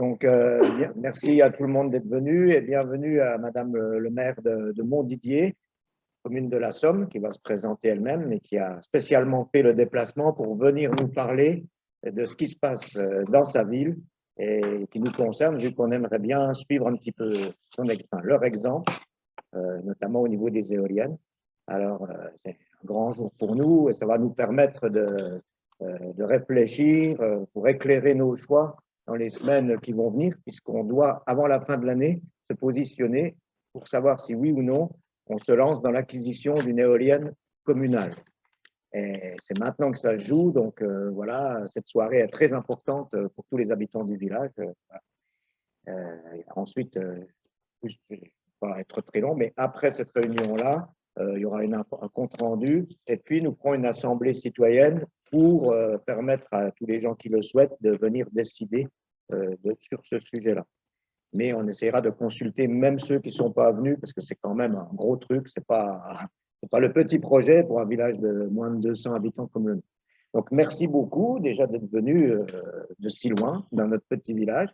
Donc, merci à tout le monde d'être venu et bienvenue à Madame le maire de Montdidier, commune de la Somme, qui va se présenter elle-même et qui a spécialement fait le déplacement pour venir nous parler de ce qui se passe dans sa ville et qui nous concerne, vu qu'on aimerait bien suivre un petit peu leur exemple, notamment au niveau des éoliennes. Alors, c'est un grand jour pour nous et ça va nous permettre de réfléchir pour éclairer nos choix dans les semaines qui vont venir, puisqu'on doit, avant la fin de l'année, se positionner pour savoir si oui ou non on se lance dans l'acquisition d'une éolienne communale. Et c'est maintenant que ça se joue, donc voilà, cette soirée est très importante pour tous les habitants du village. Ensuite, je ne vais pas être très long, mais après cette réunion-là, il y aura un compte rendu et puis nous ferons une assemblée citoyenne pour permettre à tous les gens qui le souhaitent de venir décider sur ce sujet-là. Mais on essaiera de consulter même ceux qui ne sont pas venus parce que c'est quand même un gros truc, c'est pas le petit projet pour un village de moins de 200 habitants comme le nôtre. Donc merci beaucoup déjà d'être venus de si loin dans notre petit village.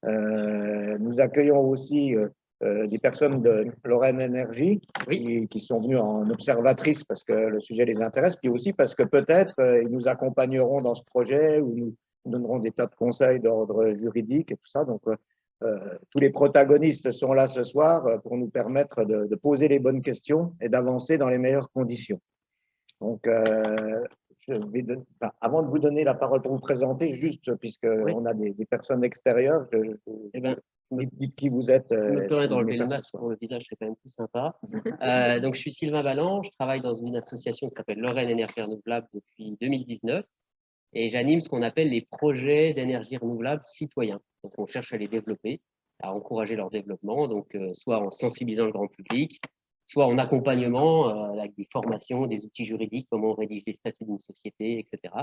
Nous accueillons aussi des personnes de Lorraine Énergie qui sont venues en observatrice parce que le sujet les intéresse, puis aussi parce que peut-être ils nous accompagneront dans ce projet ou nous donneront des tas de conseils d'ordre juridique et tout ça. Donc, tous les protagonistes sont là ce soir pour nous permettre de poser les bonnes questions et d'avancer dans les meilleures conditions. Donc, avant de vous donner la parole pour vous présenter, juste puisqu'on a des personnes extérieures, dites qui vous êtes. Je me permets d'enlever le masque pour le visage, c'est quand même plus sympa. Donc, je suis Sylvain Balland, je travaille dans une association qui s'appelle Lorraine Énergie Renouvelable depuis 2019 et j'anime ce qu'on appelle les projets d'énergie renouvelable citoyens. Donc, on cherche à les développer, à encourager leur développement, donc soit en sensibilisant le grand public, soit en accompagnement avec des formations, des outils juridiques, comment on rédige les statuts d'une société, etc.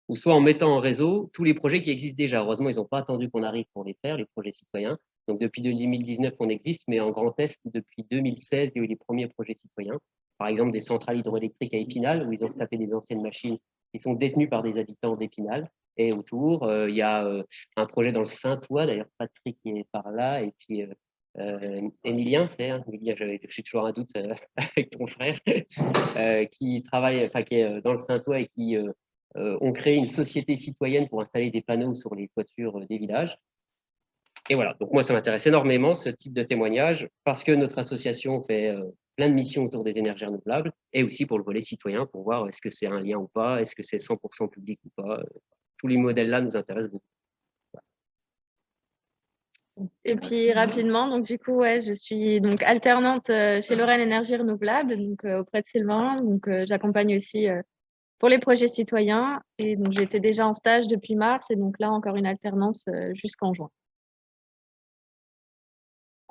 Ou soit en mettant en réseau tous les projets qui existent déjà. Heureusement, ils n'ont pas attendu qu'on arrive pour les faire, les projets citoyens. Donc, depuis 2019, on existe, mais en Grand Est, depuis 2016, il y a eu les premiers projets citoyens. Par exemple, des centrales hydroélectriques à Épinal, où ils ont tapé des anciennes machines qui sont détenues par des habitants d'Épinal. Et autour, il y a un projet dans le Saint-Ouen, d'ailleurs, Patrick est par là, et puis Émilien, c'est Émilien, j'ai toujours un doute avec ton frère, qui travaille, enfin, qui est dans le Saint-Ouen et qui ont créé une société citoyenne pour installer des panneaux sur les toitures des villages. Et voilà, donc moi, ça m'intéresse énormément, ce type de témoignage, parce que notre association fait plein de missions autour des énergies renouvelables, et aussi pour le volet citoyen, pour voir est-ce que c'est un lien ou pas, est-ce que c'est 100% public ou pas. Tous les modèles-là nous intéressent beaucoup. Et puis rapidement, donc du coup, ouais, je suis donc alternante chez Lorraine Énergie Renouvelable, donc auprès de Sylvain. Donc j'accompagne aussi pour les projets citoyens. Et donc j'étais déjà en stage depuis mars, et donc là encore une alternance jusqu'en juin.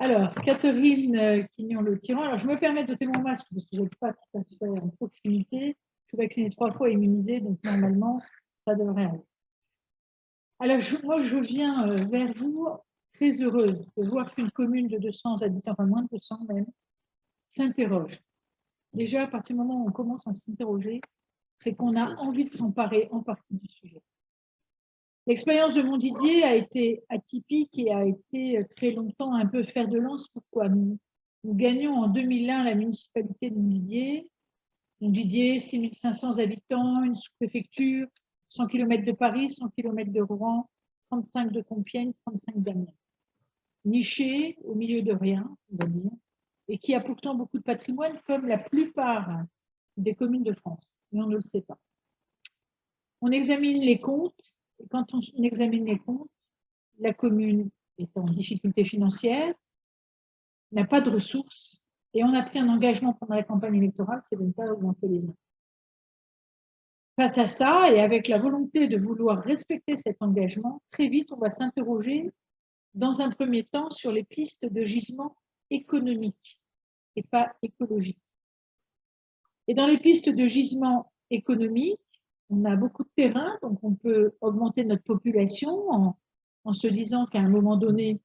Alors, Catherine Quignon-Le-Tyran. Alors, je me permets de ôter mon masque parce que je n'êtes pas tout à fait en proximité. Je suis vaccinée 3 fois immunisée, donc normalement, ça devrait aller. Alors, moi, je viens vers vous très heureuse de voir qu'une commune de 200 habitants, enfin moins de 200 même, s'interroge. Déjà, à partir du moment où on commence à s'interroger, c'est qu'on a envie de s'emparer en partie du sujet. L'expérience de Montdidier a été atypique et a été très longtemps un peu fer de lance. Pourquoi nous gagnons en 2001 la municipalité de Montdidier. Montdidier, 6500 habitants, une sous-préfecture, 100 km de Paris, 100 km de Rouen, 35 de Compiègne, 35 d'Amiens. Niché au milieu de rien, on va dire, et qui a pourtant beaucoup de patrimoine, comme la plupart des communes de France, mais on ne le sait pas. On examine les comptes, et quand on examine les comptes, la commune est en difficulté financière, n'a pas de ressources, et on a pris un engagement pendant la campagne électorale, c'est de ne pas augmenter les impôts. Face à ça, et avec la volonté de vouloir respecter cet engagement, très vite, on va s'interroger dans un premier temps sur les pistes de gisement économiques et pas écologiques. Et dans les pistes de gisement économique, on a beaucoup de terrain, donc on peut augmenter notre population en se disant qu'à un moment donné,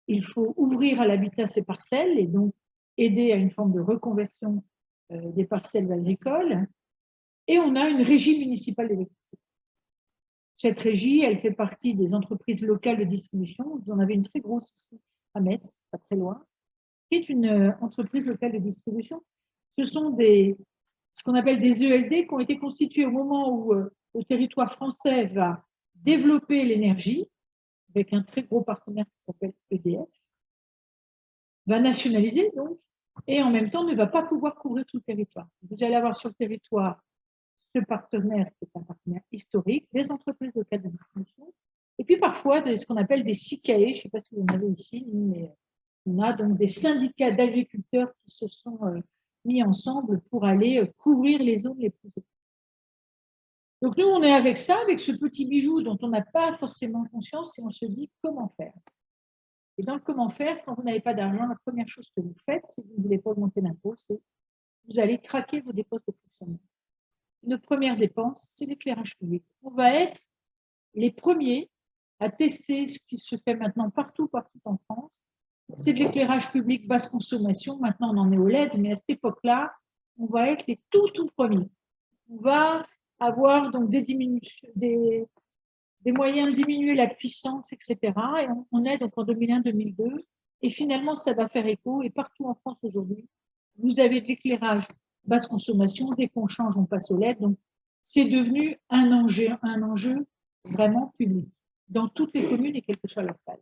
il faut ouvrir à l'habitat ces parcelles et donc aider à une forme de reconversion des parcelles agricoles. Et on a une régie municipale d'électricité. Cette régie, elle fait partie des entreprises locales de distribution. Vous en avez une très grosse ici à Metz, pas très loin, qui est une entreprise locale de distribution. Ce sont ce qu'on appelle des ELD qui ont été constitués au moment où le territoire français va développer l'énergie avec un très gros partenaire qui s'appelle EDF, va nationaliser donc, et en même temps ne va pas pouvoir couvrir tout le territoire. Vous allez avoir sur le territoire ce partenaire qui est un partenaire historique, des entreprises locales de distribution, et puis parfois ce qu'on appelle des SICAE, je ne sais pas si vous en avez ici, mais on a donc des syndicats d'agriculteurs qui se sont mis ensemble pour aller couvrir les zones les plus éloignées. Donc nous, on est avec ça, avec ce petit bijou dont on n'a pas forcément conscience et on se dit comment faire. Et dans le comment faire, quand vous n'avez pas d'argent, la première chose que vous faites, si vous ne voulez pas augmenter l'impôt, c'est vous allez traquer vos dépenses de fonctionnement. Notre première dépense, c'est l'éclairage public. On va être les premiers à tester ce qui se fait maintenant partout en France. C'est de l'éclairage public basse consommation. Maintenant, on en est au LED, mais à cette époque-là, on va être les tout premiers. On va avoir donc des moyens de diminuer la puissance, etc. Et on est donc en 2001-2002. Et finalement, ça va faire écho. Et partout en France aujourd'hui, vous avez de l'éclairage basse consommation. Dès qu'on change, on passe au LED. Donc, c'est devenu un enjeu vraiment public dans toutes les communes et quelle que soit leur taille.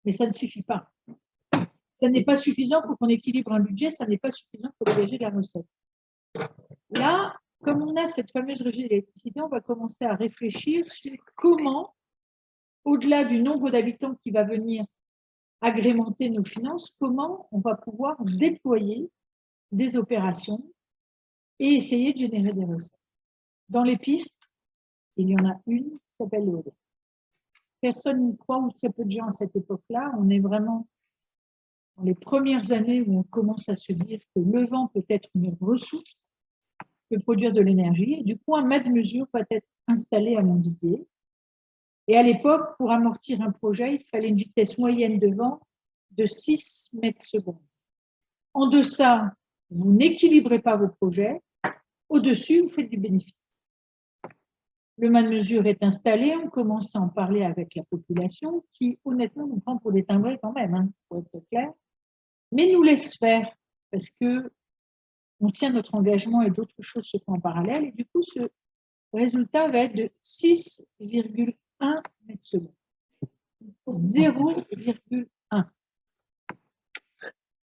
Mais ça ne suffit pas. Ça n'est pas suffisant pour qu'on équilibre un budget, ça n'est pas suffisant pour dégager de la recette. Là, comme on a cette fameuse régie de l'électricité, on va commencer à réfléchir sur comment, au-delà du nombre d'habitants qui va venir agrémenter nos finances, comment on va pouvoir déployer des opérations et essayer de générer des recettes. Dans les pistes, il y en a une qui s'appelle l'EOD. Personne n'y croit, ou très peu de gens à cette époque-là. On est vraiment dans les premières années où on commence à se dire que le vent peut être une ressource, peut produire de l'énergie. Et du coup, un mètre mesure va être installé à Montdidier. Et à l'époque, pour amortir un projet, il fallait une vitesse moyenne de vent de 6 mètres secondes. En deçà, vous n'équilibrez pas vos projets. Au-dessus, vous faites du bénéfice. Le mât de mesure est installé, on commence à en parler avec la population qui, honnêtement, nous prend pour des timbrés quand même, hein, pour être clair, mais nous laisse faire parce que on tient notre engagement et d'autres choses se font en parallèle. Et du coup, ce résultat va être de 6,1 mètres secondes. 0,1.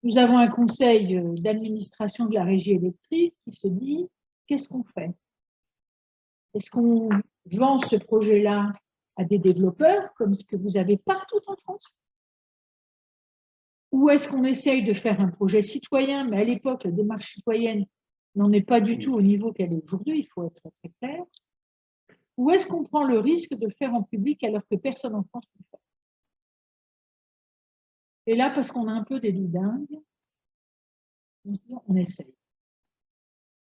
Nous avons un conseil d'administration de la régie électrique qui se dit, qu'est-ce qu'on fait? Est-ce qu'on vend ce projet-là à des développeurs, comme ce que vous avez partout en France? Ou est-ce qu'on essaye de faire un projet citoyen, mais à l'époque, la démarche citoyenne n'en est pas du tout au niveau qu'elle est aujourd'hui, il faut être très clair. Ou est-ce qu'on prend le risque de le faire en public alors que personne en France ne le fait? Et là, parce qu'on a un peu des doudingues, on essaye.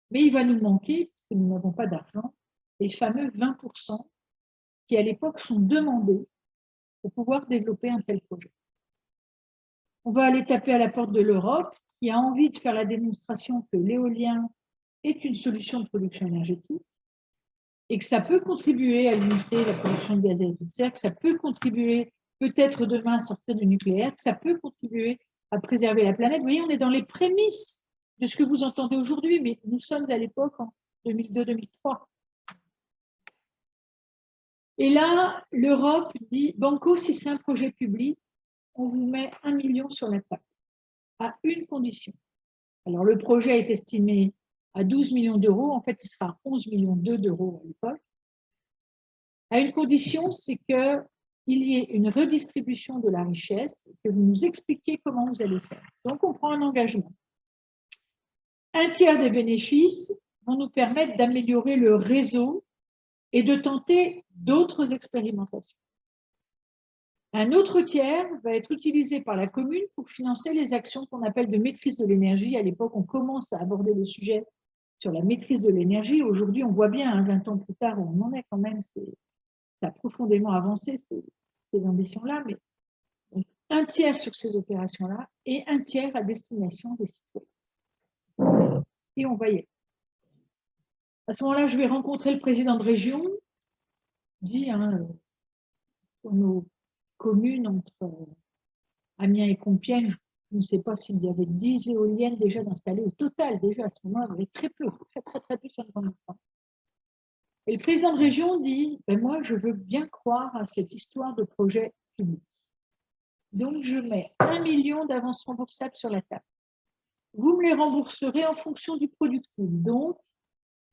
Mais il va nous manquer, parce que nous n'avons pas d'argent, les fameux 20% qui, à l'époque, sont demandés pour pouvoir développer un tel projet. On va aller taper à la porte de l'Europe, qui a envie de faire la démonstration que l'éolien est une solution de production énergétique et que ça peut contribuer à limiter la production de gaz à effet de serre, que ça peut contribuer peut-être demain à sortir du nucléaire, que ça peut contribuer à préserver la planète. Vous voyez, on est dans les prémices de ce que vous entendez aujourd'hui, mais nous sommes à l'époque en 2002-2003. Et là, l'Europe dit, Banco, si c'est un projet public, on vous met 1 million sur la table, à une condition. Alors, le projet est estimé à 12 millions d'euros. En fait, il sera 11 millions d'euros à l'époque. À une condition, c'est qu'il y ait une redistribution de la richesse et que vous nous expliquiez comment vous allez faire. Donc, on prend un engagement. Un tiers des bénéfices vont nous permettre d'améliorer le réseau et de tenter d'autres expérimentations. Un autre tiers va être utilisé par la commune pour financer les actions qu'on appelle de maîtrise de l'énergie. À l'époque, on commence à aborder le sujet sur la maîtrise de l'énergie. Aujourd'hui, on voit bien, hein, 20 ans plus tard, où on en est quand même, ça a profondément avancé, ces ambitions-là, mais donc, un tiers sur ces opérations-là et un tiers à destination des citoyens. Et on va y aller. À ce moment-là, je vais rencontrer le président de région dit, hein, pour nos communes entre Amiens et Compiègne, je ne sais pas s'il y avait 10 éoliennes déjà installées au total. Déjà, à ce moment-là, il y avait très peu sur le grand instant. Et le président de région dit, ben moi, je veux bien croire à cette histoire de projet public. Donc, je mets 1 million d'avances remboursables sur la table. Vous me les rembourserez en fonction du productif. Donc,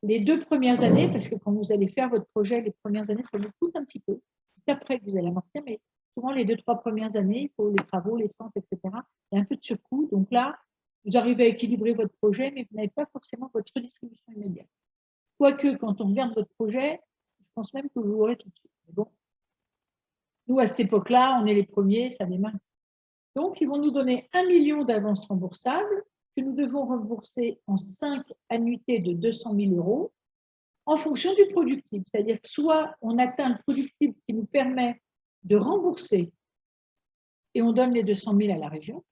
les 2 premières années, parce que quand vous allez faire votre projet, les premières années, ça vous coûte un petit peu. C'est après que vous allez amortir, mais souvent les 2-3 premières années, il faut les travaux, les centres, etc. Il y a un peu de surcoût. Donc là, vous arrivez à équilibrer votre projet, mais vous n'avez pas forcément votre redistribution immédiate. Quoique, quand on regarde votre projet, je pense même que vous l'aurez tout de suite. Mais bon, nous, à cette époque-là, on est les premiers, ça démarre. Donc, ils vont nous donner 1 million d'avances remboursables que nous devons rembourser en 5 annuités de 200 000 € en fonction du productif. C'est-à-dire que soit on atteint le productif qui nous permet de rembourser et on donne les 200 000 à la région,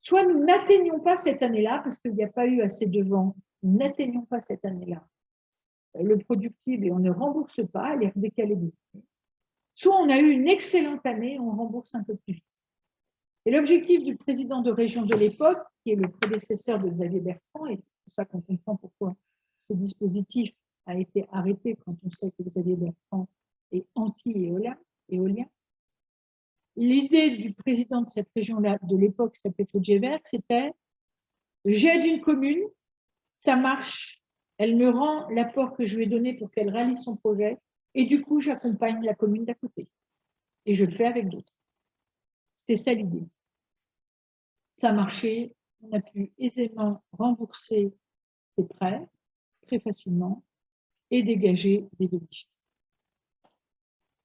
soit nous n'atteignons pas cette année-là, parce qu'il n'y a pas eu assez de vent, nous n'atteignons pas cette année-là le productif et on ne rembourse pas, elle est décalée de l'année. Soit on a eu une excellente année et on rembourse un peu plus vite. Et l'objectif du président de région de l'époque, qui est le prédécesseur de Xavier Bertrand, et c'est pour ça qu'on comprend pourquoi ce dispositif a été arrêté quand on sait que Xavier Bertrand est anti-éolien. L'idée du président de cette région-là, de l'époque, qui s'appelait Claude Gévert, c'était j'aide une commune, ça marche, elle me rend l'apport que je lui ai donné pour qu'elle réalise son projet, et du coup, j'accompagne la commune d'à côté. Et je le fais avec d'autres. C'était ça l'idée. Ça a marché, on a pu aisément rembourser ses prêts, très facilement, et dégager des bénéfices.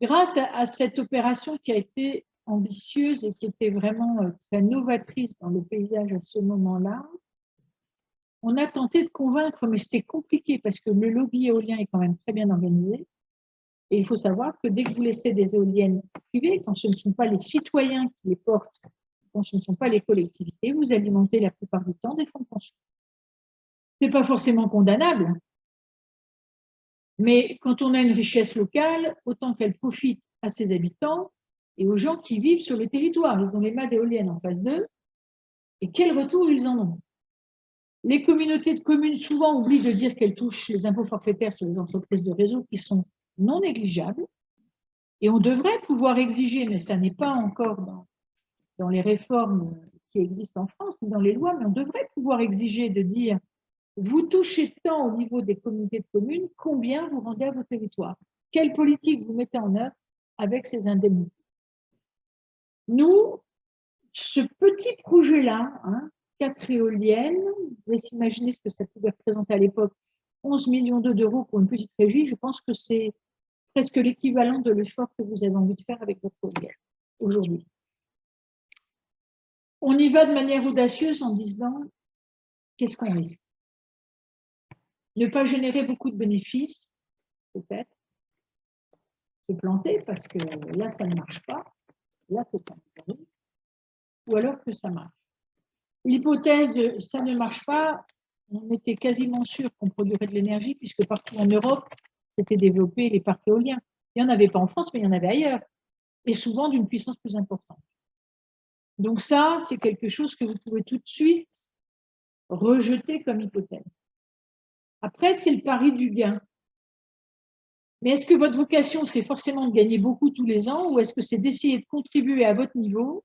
Grâce à cette opération qui a été ambitieuse et qui était vraiment très novatrice dans le paysage à ce moment-là, on a tenté de convaincre, mais c'était compliqué parce que le lobby éolien est quand même très bien organisé. Et il faut savoir que dès que vous laissez des éoliennes privées, quand ce ne sont pas les citoyens qui les portent, quand ce ne sont pas les collectivités, vous alimentez la plupart du temps des fonds de pension. Ce n'est pas forcément condamnable, mais quand on a une richesse locale, autant qu'elle profite à ses habitants et aux gens qui vivent sur le territoire. Ils ont les mâts d'éoliennes en face d'eux, et quel retour ils en ont. Les communautés de communes souvent oublient de dire qu'elles touchent les impôts forfaitaires sur les entreprises de réseau qui sont non négligeables. Et on devrait pouvoir exiger, mais ça n'est pas encore dans les réformes qui existent en France, ni dans les lois, mais on devrait pouvoir exiger de dire vous touchez tant au niveau des communautés de communes, combien vous rendez à vos territoires? Quelle politique vous mettez en œuvre avec ces indemnités? Nous, ce petit projet-là, 4 éoliennes, vous pouvez s'imaginer ce que ça pouvait représenter à l'époque, 11 millions d'euros pour une petite régie, je pense que c'est presque l'équivalent de l'effort que vous avez envie de faire avec votre éolienne aujourd'hui. On y va de manière audacieuse en disant qu'est-ce qu'on risque? Ne pas générer beaucoup de bénéfices, peut-être. Se planter parce que là, ça ne marche pas. Là, c'est un risque. Ou alors que ça marche. L'hypothèse de ça ne marche pas, on était quasiment sûr qu'on produirait de l'énergie puisque partout en Europe, s'étaient développés les parcs éoliens. Il n'y en avait pas en France, mais il y en avait ailleurs. Et souvent d'une puissance plus importante. Donc ça, c'est quelque chose que vous pouvez tout de suite rejeter comme hypothèse. Après, c'est le pari du gain. Mais est-ce que votre vocation, c'est forcément de gagner beaucoup tous les ans ou est-ce que c'est d'essayer de contribuer à votre niveau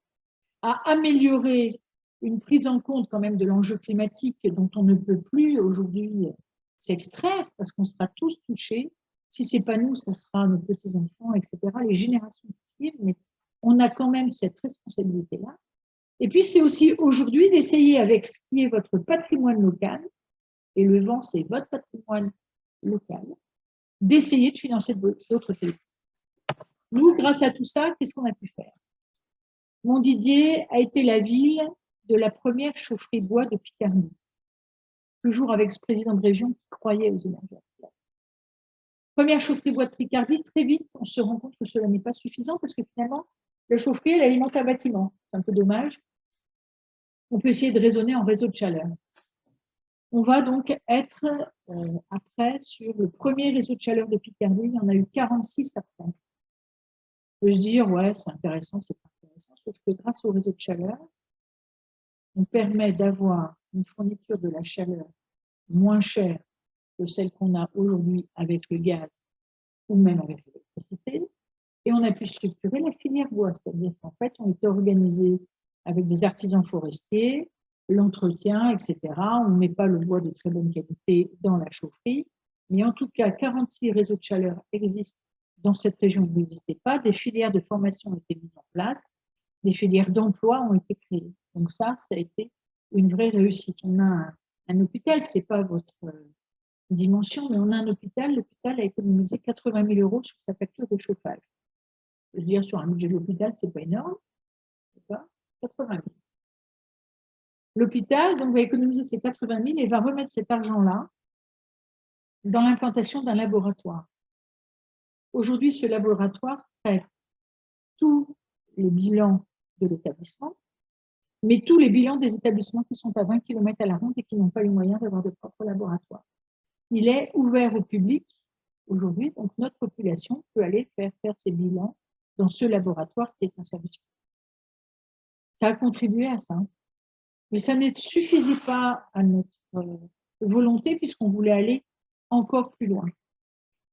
à améliorer une prise en compte quand même de l'enjeu climatique dont on ne peut plus aujourd'hui s'extraire parce qu'on sera tous touchés. Si ce n'est pas nous, ça sera nos petits-enfants, etc., les générations qui suivent, mais on a quand même cette responsabilité-là. Et puis, c'est aussi aujourd'hui d'essayer avec ce qui est votre patrimoine local, et le vent, c'est votre patrimoine local, d'essayer de financer d'autres politiques. Nous, grâce à tout ça, qu'est-ce qu'on a pu faire? Montdidier a été la ville de la première chaufferie bois de Picardie, toujours avec ce président de région qui croyait aux énergies renouvelables. Première chaufferie bois de Picardie, très vite, on se rend compte que cela n'est pas suffisant parce que finalement, la chaufferie, elle alimente un bâtiment. C'est un peu dommage. On peut essayer de raisonner en réseau de chaleur. On va donc être après sur le premier réseau de chaleur de Picardie. Il y en a eu 46 après. On peut se dire, ouais, c'est intéressant, c'est pas intéressant. Sauf que grâce au réseau de chaleur, on permet d'avoir une fourniture de la chaleur moins chère que celle qu'on a aujourd'hui avec le gaz ou même avec l'électricité. Et on a pu structurer la filière bois, c'est-à-dire qu'en fait, on était organisé avec des artisans forestiers, l'entretien, etc. On ne met pas le bois de très bonne qualité dans la chaufferie, mais en tout cas, 46 réseaux de chaleur existent dans cette région où n'existait pas. Des filières de formation ont été mises en place, des filières d'emploi ont été créées. Donc ça a été une vraie réussite. On a un hôpital, ce n'est pas votre dimension, mais on a un hôpital. L'hôpital a économisé 80 000 € sur sa facture de chauffage. Je veux dire, sur un budget de l'hôpital, ce n'est pas énorme. 80 000. L'hôpital donc, va économiser ces 80 000 et va remettre cet argent-là dans l'implantation d'un laboratoire. Aujourd'hui, ce laboratoire traite tous les bilans de l'établissement, mais tous les bilans des établissements qui sont à 20 km à la ronde et qui n'ont pas les moyens d'avoir de propre laboratoire. Il est ouvert au public aujourd'hui, donc notre population peut aller faire ses bilans dans ce laboratoire qui est un service. Ça a contribué à ça. Mais ça ne suffisait pas à notre volonté puisqu'on voulait aller encore plus loin.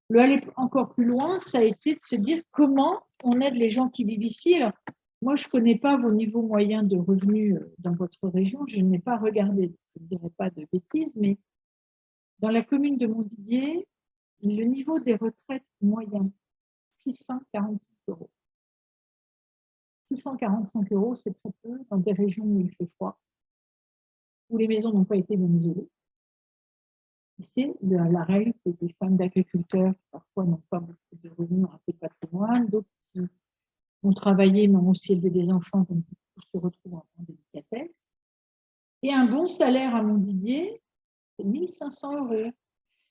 Le aller encore plus loin, ça a été de se dire comment on aide les gens qui vivent ici. Alors, moi, je ne connais pas vos niveaux moyens de revenus dans votre région. Je n'ai pas regardé, je ne dirais pas de bêtises, mais dans la commune de Montdidier, le niveau des retraites moyen, 645 €. 645 €, c'est très peu dans des régions où il fait froid, où les maisons n'ont pas été bien isolées. C'est la réalité des femmes d'agriculteurs qui parfois n'ont pas beaucoup de revenus, un peu de patrimoine, d'autres qui ont travaillé mais ont aussi élevé des enfants, donc se retrouvent en délicatesse. Et un bon salaire à Montdidier, c'est 1 500 €.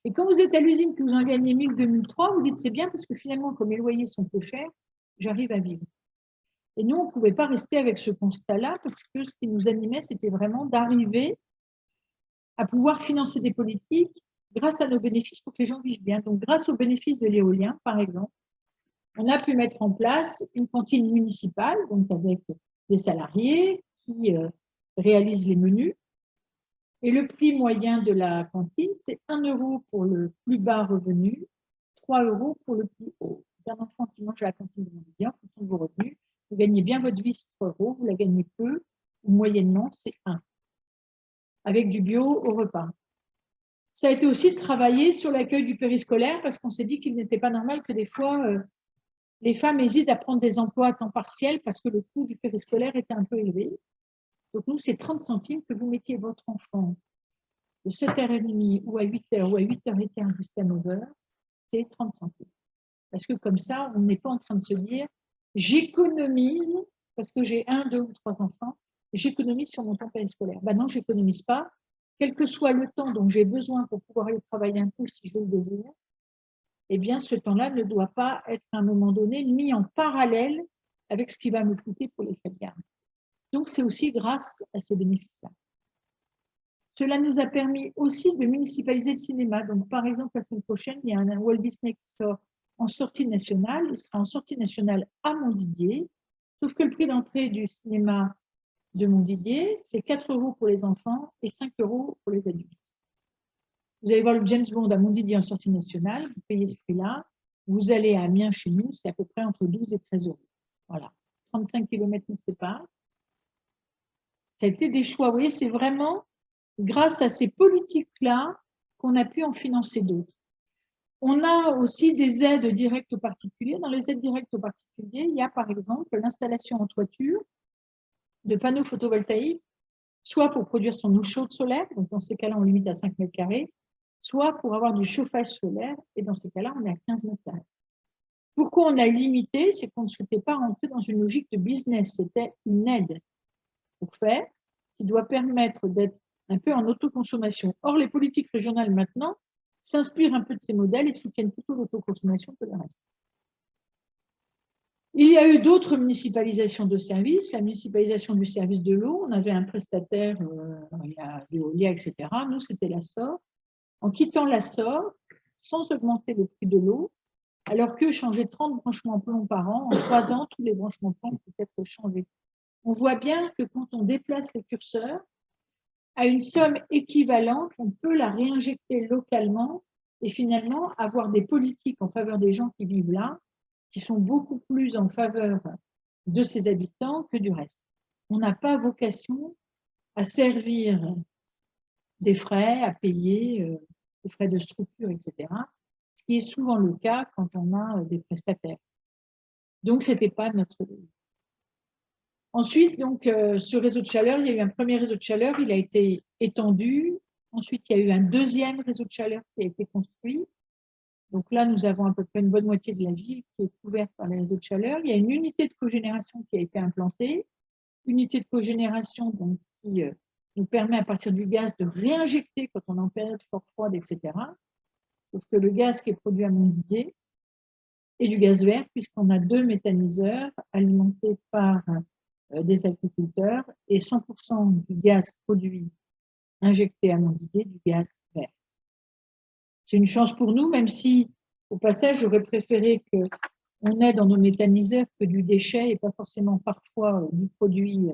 Et quand vous êtes à l'usine que vous en gagnez 1 000, 2 000, 3 000, vous dites c'est bien parce que finalement, comme les loyers sont peu chers, j'arrive à vivre. Et nous, on ne pouvait pas rester avec ce constat-là parce que ce qui nous animait, c'était vraiment d'arriver à pouvoir financer des politiques grâce à nos bénéfices pour que les gens vivent bien. Donc, grâce aux bénéfices de l'éolien, par exemple, on a pu mettre en place une cantine municipale, donc avec des salariés qui réalisent les menus. Et le prix moyen de la cantine, c'est 1 € pour le plus bas revenu, 3 € pour le plus haut. Un enfant qui mange à la cantine de Montdidier, en fonction de vos revenus, vous gagnez bien votre vie, c'est 3 €, vous la gagnez peu, ou moyennement, c'est 1. Avec du bio au repas. Ça a été aussi de travailler sur l'accueil du périscolaire parce qu'on s'est dit qu'il n'était pas normal que des fois, les femmes hésitent à prendre des emplois à temps partiel parce que le coût du périscolaire était un peu élevé. Donc nous, c'est 30 centimes que vous mettiez votre enfant de 7h30 ou à 8h ou à 8h15 jusqu'à 9h, c'est 30 centimes. Parce que comme ça, on n'est pas en train de se dire j'économise parce que j'ai 1, 2 ou 3 enfants, j'économise sur mon temps périscolaire. Ben non, je n'économise pas. Quel que soit le temps dont j'ai besoin pour pouvoir aller travailler un peu si je le désire, eh bien, ce temps-là ne doit pas être à un moment donné mis en parallèle avec ce qui va me coûter pour les frais de garde. Donc, c'est aussi grâce à ces bénéfices-là. Cela nous a permis aussi de municipaliser le cinéma. Donc, par exemple, la semaine prochaine, il y a un Walt Disney qui sort en sortie nationale. Il sera en sortie nationale à Montdidier. Sauf que le prix d'entrée du cinéma de Montdidier, c'est 4 € pour les enfants et 5 € pour les adultes. Vous allez voir le James Bond à Montdidier en sortie nationale, vous payez ce prix-là. Vous allez à Amiens chez nous, c'est à peu près entre 12 et 13 €. Voilà, 35 km nous séparent. Ça a été des choix. Vous voyez, c'est vraiment grâce à ces politiques-là qu'on a pu en financer d'autres. On a aussi des aides directes aux particuliers. Dans les aides directes aux particuliers, il y a par exemple l'installation en toiture de panneaux photovoltaïques, soit pour produire son eau chaude solaire, donc dans ces cas-là, on limite à 5 mètres carrés, soit pour avoir du chauffage solaire, et dans ces cas-là, on est à 15 mètres carrés. Pourquoi on a limité? C'est qu'on ne souhaitait pas rentrer dans une logique de business, c'était une aide pour faire, qui doit permettre d'être un peu en autoconsommation. Or, les politiques régionales maintenant s'inspirent un peu de ces modèles et soutiennent plutôt l'autoconsommation que le reste. Il y a eu d'autres municipalisations de services. La municipalisation du service de l'eau, on avait un prestataire, il y a Veolia, etc. Nous, c'était la SOR. En quittant la SOR, sans augmenter le prix de l'eau, alors que changer 30 branchements plomb par an, en 3 ans, tous les branchements plomb peuvent être changés. On voit bien que quand on déplace le curseur, à une somme équivalente, on peut la réinjecter localement et finalement avoir des politiques en faveur des gens qui vivent là, qui sont beaucoup plus en faveur de ses habitants que du reste. On n'a pas vocation à servir des frais à payer, des frais de structure, etc., ce qui est souvent le cas quand on a des prestataires. Donc, ce n'était pas notre logique. Ensuite, donc, ce réseau de chaleur, il y a eu un premier réseau de chaleur, il a été étendu. Ensuite, il y a eu un deuxième réseau de chaleur qui a été construit. Donc là, nous avons à peu près une bonne moitié de la ville qui est couverte par les réseaux de chaleur. Il y a une unité de cogénération qui a été implantée. Unité de cogénération donc, qui nous permet à partir du gaz de réinjecter quand on est en période fort froide, etc. Sauf que le gaz qui est produit à Montdidier est du gaz vert puisqu'on a 2 méthaniseurs alimentés par des agriculteurs et 100% du gaz produit injecté à Montdidier du gaz vert. C'est une chance pour nous, même si, au passage, j'aurais préféré qu'on ait dans nos méthaniseurs que du déchet et pas forcément parfois du produit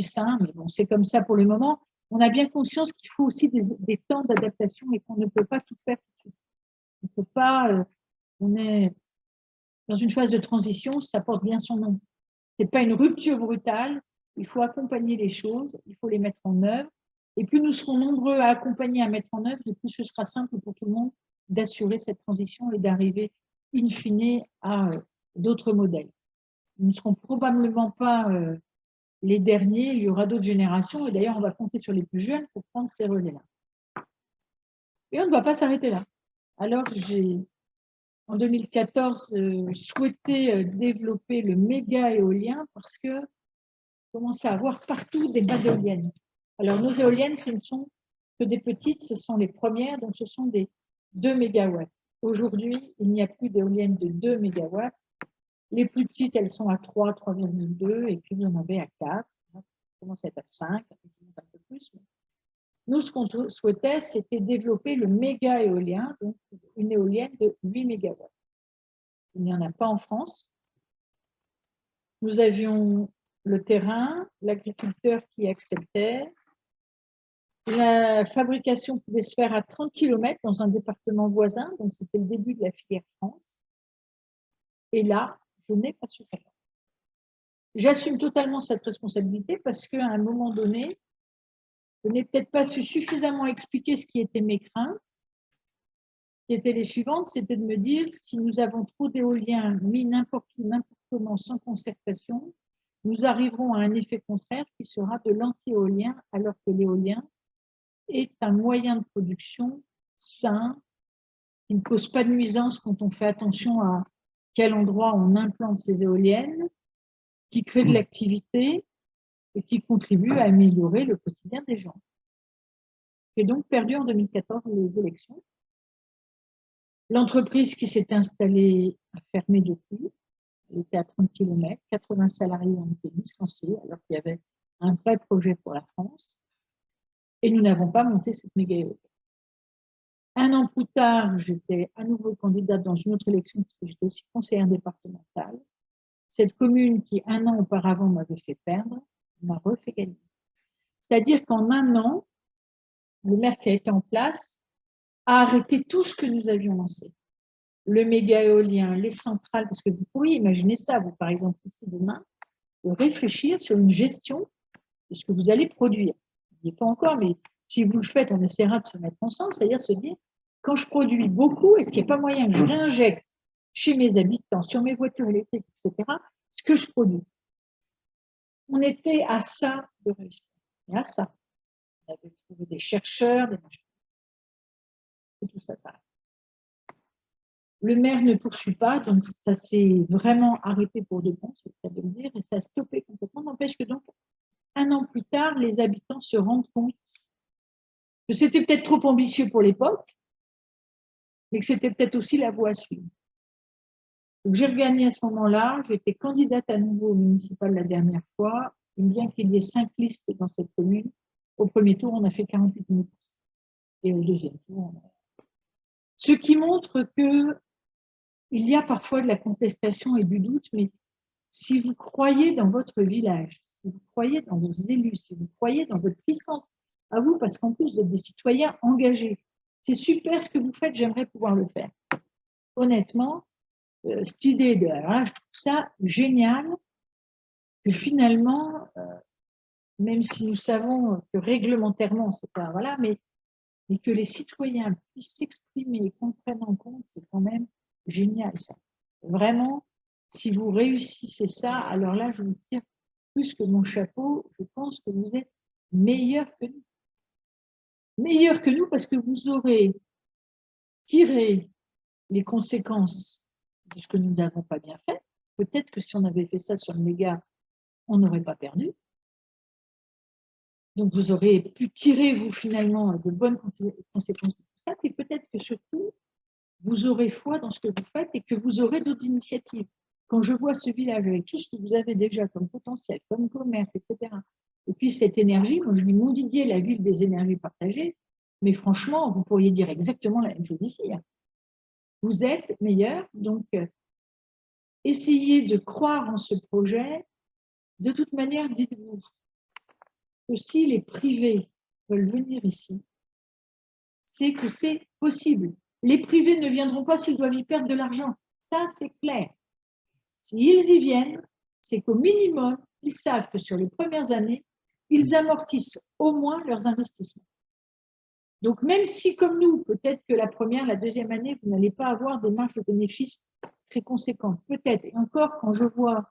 sain. Mais bon, c'est comme ça pour le moment. On a bien conscience qu'il faut aussi des temps d'adaptation et qu'on ne peut pas tout faire tout de suite. On ne peut pas, on est dans une phase de transition, ça porte bien son nom. Ce n'est pas une rupture brutale, il faut accompagner les choses, il faut les mettre en œuvre. Et plus nous serons nombreux à accompagner, à mettre en œuvre, et plus ce sera simple pour tout le monde d'assurer cette transition et d'arriver in fine à d'autres modèles. Nous ne serons probablement pas les derniers, il y aura d'autres générations, et d'ailleurs on va compter sur les plus jeunes pour prendre ces relais-là. Et on ne va pas s'arrêter là. Alors j'ai, en 2014, souhaité développer le méga éolien parce que commence à avoir partout des bas d'éoliennes. Alors, nos éoliennes, ce ne sont que des petites, ce sont les premières, donc ce sont des 2 mégawatts. Aujourd'hui, il n'y a plus d'éoliennes de 2 mégawatts. Les plus petites, elles sont à 3, 3,2, et puis vous en avez à 4. Ça commence à être à 5, un peu plus. Nous, ce qu'on souhaitait, c'était développer le méga éolien, donc une éolienne de 8 mégawatts. Il n'y en a pas en France. Nous avions le terrain, l'agriculteur qui acceptait. La fabrication pouvait se faire à 30 km dans un département voisin, donc c'était le début de la filière France. Et là, je n'ai pas su faire. J'assume totalement cette responsabilité parce qu'à un moment donné, je n'ai peut-être pas su suffisamment expliquer ce qui étaient mes craintes, qui étaient les suivantes, c'était de me dire si nous avons trop d'éoliens mis n'importe où, n'importe comment, sans concertation, nous arriverons à un effet contraire qui sera de l'anti-éolien, alors que l'éolien est un moyen de production sain, qui ne cause pas de nuisance quand on fait attention à quel endroit on implante ces éoliennes, qui crée de l'activité et qui contribue à améliorer le quotidien des gens. J'ai donc perdu en 2014 les élections. L'entreprise qui s'était installée a fermé depuis. Elle était à 30 km, 80 salariés ont été licenciés alors qu'il y avait un vrai projet pour la France. Et nous n'avons pas monté cette méga éolienne. Un an plus tard, j'étais à nouveau candidate dans une autre élection parce que j'étais aussi conseillère départementale. Cette commune qui, un an auparavant, m'avait fait perdre, m'a refait gagner. C'est-à-dire qu'en un an, le maire qui a été en place a arrêté tout ce que nous avions lancé. Le méga éolien, les centrales, parce que vous pourriez imaginer ça, vous, par exemple, ici demain, de réfléchir sur une gestion de ce que vous allez produire. Je ne dis pas encore, mais si vous le faites, on essaiera de se mettre ensemble, c'est-à-dire se dire, quand je produis beaucoup, est-ce qu'il n'y a pas moyen que je réinjecte chez mes habitants, sur mes voitures électriques, etc., ce que je produis? On était à ça de réussir, et à ça. On avait trouvé des chercheurs, des machins. Et tout ça, ça arrive. Le maire ne poursuit pas, donc ça s'est vraiment arrêté pour de bon, c'est le cas de le dire, et ça a stoppé complètement. N'empêche que donc, un an plus tard, les habitants se rendent compte que c'était peut-être trop ambitieux pour l'époque, mais que c'était peut-être aussi la voie à suivre. Donc, j'ai regagné à ce moment-là. J'étais candidate à nouveau au municipal la dernière fois. Et bien qu'il y ait 5 listes dans cette commune, au premier tour, on a fait 48 minutes. Et au deuxième tour, ce qui montre que il y a parfois de la contestation et du doute, mais si vous croyez dans votre village, si vous croyez dans vos élus, si vous croyez dans votre puissance à vous, parce qu'en plus, vous êtes des citoyens engagés, c'est super ce que vous faites, j'aimerais pouvoir le faire. Honnêtement, cette idée de, je trouve ça génial, que finalement, même si nous savons que réglementairement, c'est pas, voilà, mais que les citoyens puissent s'exprimer et qu'on prenne en compte, c'est quand même génial, ça. Vraiment, si vous réussissez ça, alors là, je vous tire plus que mon chapeau, je pense que vous êtes meilleurs que nous. Meilleurs que nous parce que vous aurez tiré les conséquences de ce que nous n'avons pas bien fait. Peut-être que si on avait fait ça sur le méga, on n'aurait pas perdu. Donc, vous aurez pu tirer, vous, finalement, de bonnes conséquences de tout ça. Et peut-être que surtout, vous aurez foi dans ce que vous faites et que vous aurez d'autres initiatives. Quand je vois ce village avec tout ce que vous avez déjà comme potentiel, comme commerce, etc., et puis cette énergie, moi je dis Montdidier, la ville des énergies partagées, mais franchement, vous pourriez dire exactement la même chose ici. Vous êtes meilleurs, donc essayez de croire en ce projet. De toute manière, dites-vous que si les privés veulent venir ici, c'est que c'est possible. Les privés ne viendront pas s'ils doivent y perdre de l'argent. Ça, c'est clair. S'ils y viennent, c'est qu'au minimum, ils savent que sur les premières années, ils amortissent au moins leurs investissements. Donc, même si, comme nous, peut-être que la première, la deuxième année, vous n'allez pas avoir des marges de bénéfices très conséquentes. Peut-être. Et encore, quand je vois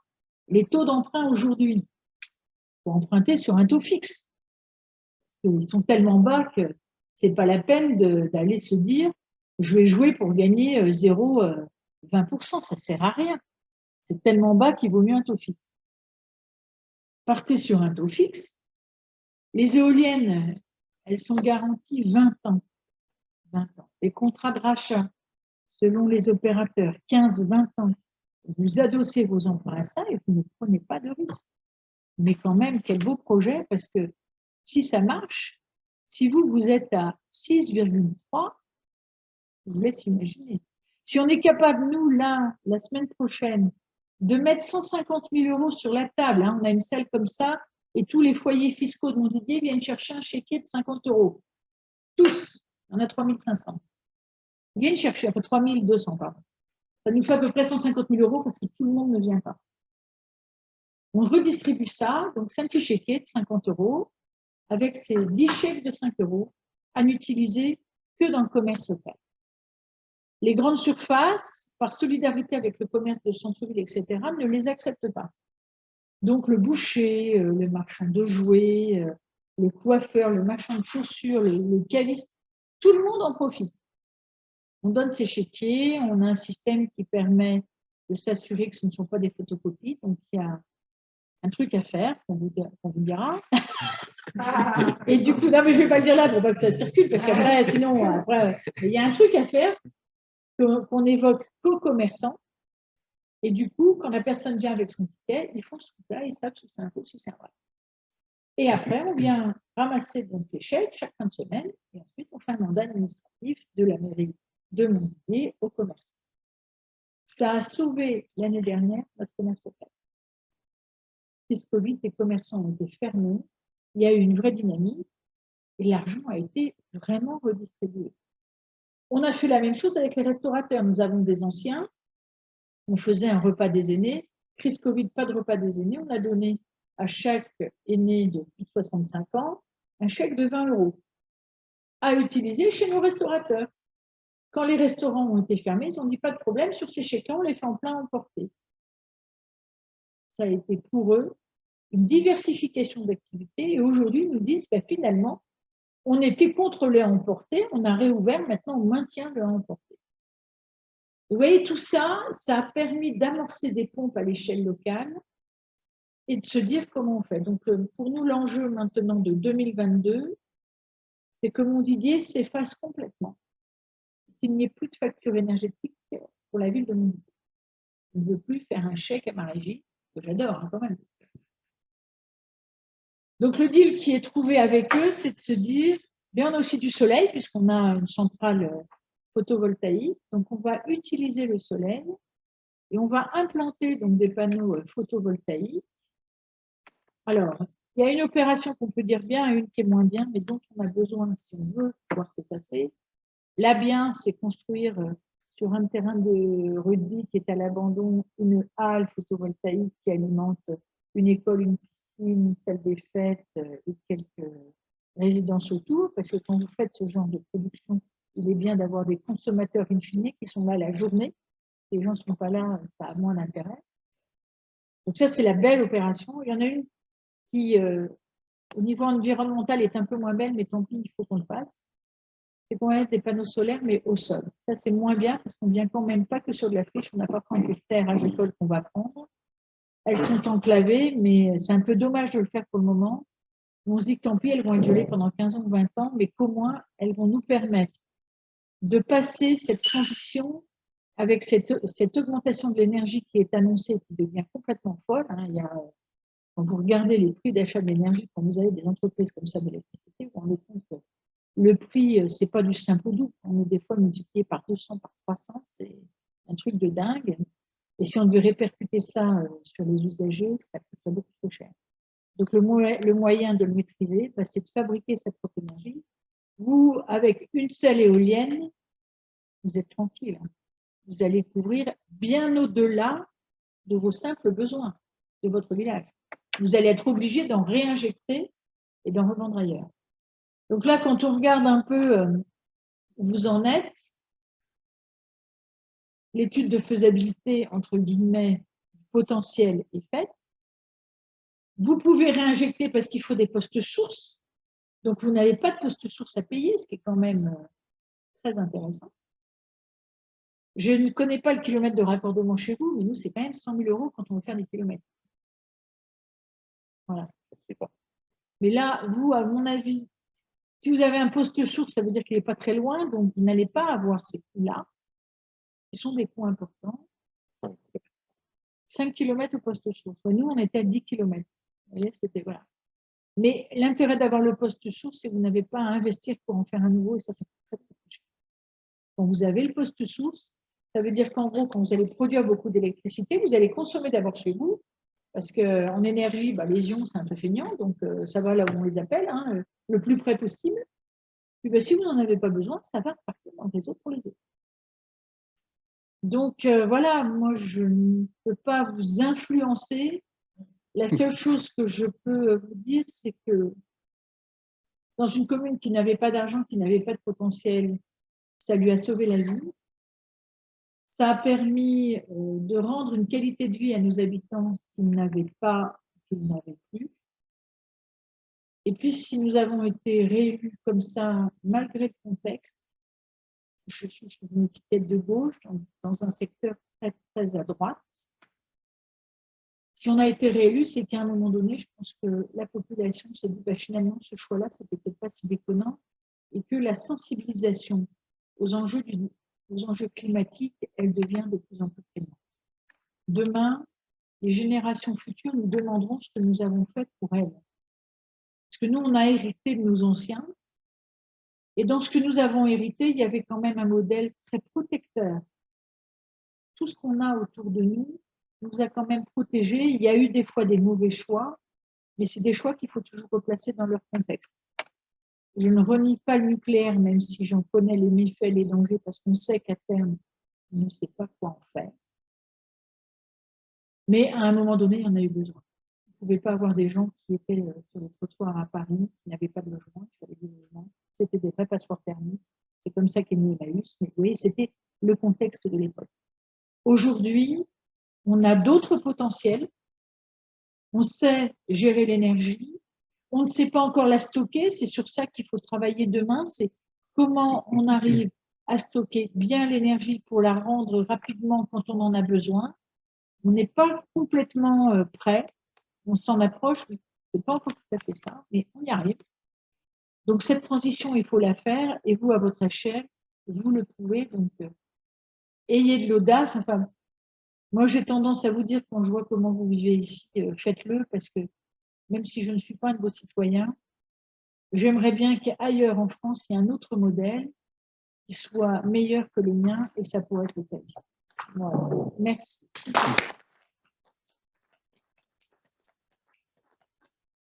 les taux d'emprunt aujourd'hui, il faut emprunter sur un taux fixe. Ils sont tellement bas que ce n'est pas la peine d'aller se dire je vais jouer pour gagner 0,20%. Ça ne sert à rien. C'est tellement bas qu'il vaut mieux un taux fixe. Partez sur un taux fixe. Les éoliennes, elles sont garanties 20 ans. 20 ans. Les contrats de rachat, selon les opérateurs, 15-20 ans. Vous adossez vos emprunts à ça et vous ne prenez pas de risque. Mais quand même, quel beau projet, parce que si ça marche, si vous êtes à 6,3, je vous laisse imaginer. Si on est capable, nous, là, la semaine prochaine, de mettre 150 000 € sur la table, on a une salle comme ça, et tous les foyers fiscaux de Montdidier viennent chercher un chéquier de 50 €. Tous, on a 3 500. Ils viennent chercher, à peu 3 200, pardon. Ça nous fait à peu près 150 000 € parce que tout le monde ne vient pas. On redistribue ça, donc c'est un petit chéquier de 50 € avec ces 10 chèques de 5 € à n'utiliser que dans le commerce local. Les grandes surfaces, par solidarité avec le commerce de centre-ville, etc., ne les acceptent pas. Donc le boucher, le marchand de jouets, le coiffeur, le marchand de chaussures, le caviste, tout le monde en profite. On donne ces chéquiers, on a un système qui permet de s'assurer que ce ne sont pas des photocopies, donc il y a un truc à faire qu'on vous dira. Et du coup, non mais je ne vais pas le dire là pour pas que ça circule, parce qu'après, sinon, après, il y a un truc à faire qu'on évoque qu'aux commerçants. Et du coup, quand la personne vient avec son ticket, ils font ce truc-là, ils savent si c'est un faux, si c'est un vrai. Et après, on vient ramasser donc les chèques chaque fin de semaine, et ensuite, on fait un mandat administratif de la mairie de Montdidier au commerçant. Ça a sauvé l'année dernière notre commerce local. Puisque Covid, les commerçants ont été fermés, il y a eu une vraie dynamique, et l'argent a été vraiment redistribué. On a fait la même chose avec les restaurateurs. Nous avons des anciens. On faisait un repas des aînés. Crise Covid, pas de repas des aînés. On a donné à chaque aîné de plus de 65 ans un chèque de 20 € à utiliser chez nos restaurateurs. Quand les restaurants ont été fermés, ils ont dit pas de problème, sur ces chèques-là, on les fait en plein emporté. Ça a été pour eux une diversification d'activités et aujourd'hui, ils nous disent finalement, on était contre le emporté, on a réouvert, maintenant on maintient le emporté. Vous voyez, tout ça, ça a permis d'amorcer des pompes à l'échelle locale et de se dire comment on fait. Donc, pour nous, l'enjeu maintenant de 2022, c'est que Montdidier s'efface complètement, qu'il n'y ait plus de facture énergétique pour la ville de Montdidier. Je ne veux plus faire un chèque à ma régie, que j'adore hein, quand même. Donc, le deal qui est trouvé avec eux, c'est de se dire, bien, on a aussi du soleil, puisqu'on a une centrale photovoltaïque. Donc, on va utiliser le soleil et on va implanter donc, des panneaux photovoltaïques. Alors, il y a une opération qu'on peut dire bien et une qui est moins bien, mais dont on a besoin si on veut pouvoir se passer. Là, bien, c'est construire sur un terrain de rugby qui est à l'abandon une halle photovoltaïque qui alimente une école, une piscine, une salle des fêtes et quelques résidences autour, parce que quand vous faites ce genre de production, il est bien d'avoir des consommateurs in fine qui sont là la journée. Les gens ne sont pas là, ça a moins d'intérêt. Donc ça, c'est la belle opération. Il y en a une qui, au niveau environnemental, est un peu moins belle, mais tant pis, il faut qu'on le fasse. C'est qu'on met des panneaux solaires, mais au sol. Ça, c'est moins bien, parce qu'on ne vient quand même pas que sur de la friche. On n'a pas 30 hectares agricoles qu'on va prendre. Elles sont enclavées, mais c'est un peu dommage de le faire pour le moment. On se dit que tant pis, elles vont être gelées pendant 15 ans ou 20 ans, mais qu'au moins, elles vont nous permettre de passer cette transition avec cette augmentation de l'énergie qui est annoncée, qui devient complètement folle. Hein. Il y a, quand vous regardez les prix d'achat de l'énergie, quand vous avez des entreprises comme ça d'électricité, vous vous rendez compte que le prix, ce n'est pas du simple au double. On est des fois multiplié par 200, par 300, c'est un truc de dingue. Et si on devait répercuter ça sur les usagers, ça coûterait beaucoup trop cher. Donc, le moyen de le maîtriser, c'est de fabriquer sa propre énergie. Vous, avec une seule éolienne, vous êtes tranquille. Hein. Vous allez couvrir bien au-delà de vos simples besoins de votre village. Vous allez être obligé d'en réinjecter et d'en revendre ailleurs. Donc là, quand on regarde un peu où vous en êtes, l'étude de faisabilité, entre guillemets, potentielle est faite. Vous pouvez réinjecter parce qu'il faut des postes sources. Donc, vous n'avez pas de poste source à payer, ce qui est quand même très intéressant. Je ne connais pas le kilomètre de raccordement chez vous, mais nous, c'est quand même 100 000 € quand on veut faire des kilomètres. Voilà. Mais là, vous, à mon avis, si vous avez un poste source, ça veut dire qu'il n'est pas très loin, donc vous n'allez pas avoir ces coûts-là. Ce sont des coûts importants. 5 km au poste source. Nous, on était à 10 km. Vous voyez, c'était voilà. Mais l'intérêt d'avoir le poste source, c'est que vous n'avez pas à investir pour en faire un nouveau, et ça coûte très, très cher. Quand vous avez le poste source, ça veut dire qu'en gros, quand vous allez produire beaucoup d'électricité, vous allez consommer d'abord chez vous, parce qu'en énergie, les ions, c'est un peu feignant, donc ça va là où on les appelle, hein, le plus près possible. Puis si vous n'en avez pas besoin, ça va repartir dans le réseau pour les autres. Donc voilà, moi je ne peux pas vous influencer. La seule chose que je peux vous dire, c'est que dans une commune qui n'avait pas d'argent, qui n'avait pas de potentiel, ça lui a sauvé la vie. Ça a permis de rendre une qualité de vie à nos habitants qu'ils n'avaient pas, qu'ils n'avaient plus. Et puis, si nous avons été réélus comme ça, malgré le contexte, je suis sur une étiquette de gauche, dans un secteur très, très à droite. Si on a été réélu, c'est qu'à un moment donné, je pense que la population s'est dit, finalement, ce choix-là, c'était peut-être pas si déconnant, et que la sensibilisation aux enjeux climatiques, elle devient de plus en plus prégnante. Demain, les générations futures nous demanderont ce que nous avons fait pour elles. Parce que nous, on a hérité de nos anciens, et dans ce que nous avons hérité, il y avait quand même un modèle très protecteur. Tout ce qu'on a autour de nous a quand même protégés. Il y a eu des fois des mauvais choix, mais c'est des choix qu'il faut toujours replacer dans leur contexte. Je ne renie pas le nucléaire, même si j'en connais les méfaits, les dangers, parce qu'on sait qu'à terme, on ne sait pas quoi en faire. Mais à un moment donné, il y en a eu besoin. Vous ne pouvez pas avoir des gens qui étaient sur les trottoirs à Paris, qui n'avaient pas de logement, qui avaient des logements. C'était des vrais passeports thermiques. C'est comme ça qu'est né Emmaüs. Mais vous voyez, c'était le contexte de l'époque. Aujourd'hui, on a d'autres potentiels. On sait gérer l'énergie. On ne sait pas encore la stocker. C'est sur ça qu'il faut travailler demain. C'est comment on arrive à stocker bien l'énergie pour la rendre rapidement quand on en a besoin. On n'est pas complètement prêt. On s'en approche, mais ce n'est pas encore tout à fait ça, mais on y arrive. Donc, cette transition, il faut la faire, et vous, à votre échelle, vous le pouvez. Donc, ayez de l'audace. Enfin, Moi, j'ai tendance à vous dire, quand je vois comment vous vivez ici, faites-le, parce que même si je ne suis pas un de vos citoyens, j'aimerais bien qu'ailleurs en France, il y ait un autre modèle qui soit meilleur que le mien, et ça pourrait être le cas ici. Voilà. Merci.